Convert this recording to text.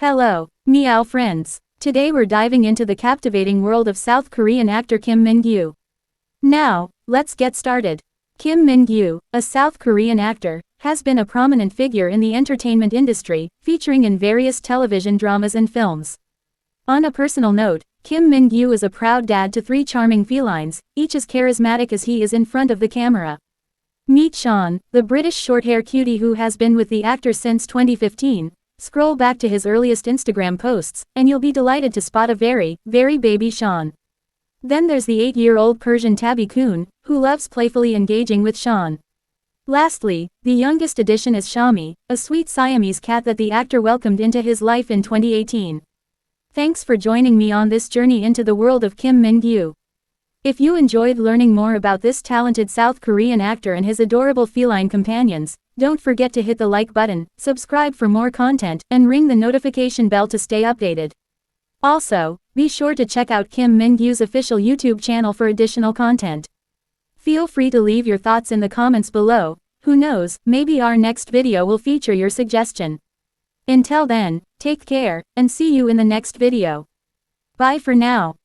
Hello, meow friends. Today we're diving into the captivating world of South Korean actor Min Gue. Now, let's get started. Min Gue, a South Korean actor, has been a prominent figure in the entertainment industry, featuring in various television dramas and films. On a personal note, Min Gue is a proud dad to 3 charming felines, each as charismatic as he is in front of the camera. Meet Sean, the British short-hair cutie who has been with the actor since 2015. Scroll back to his earliest Instagram posts, and you'll be delighted to spot a very baby Sean. Then there's the 8-year-old Persian tabby coon, who loves playfully engaging with Sean. Lastly, the youngest addition is Shami, a sweet Siamese cat that the actor welcomed into his life in 2018. Thanks for joining me on this journey into the world of Min Gue. If you enjoyed learning more about this talented South Korean actor and his adorable feline companions, don't forget to hit the like button, subscribe for more content, and ring the notification bell to stay updated. Also, be sure to check out Min Gue's official YouTube channel for additional content. Feel free to leave your thoughts in the comments below. Who knows, maybe our next video will feature your suggestion. Until then, take care, and see you in the next video. Bye for now.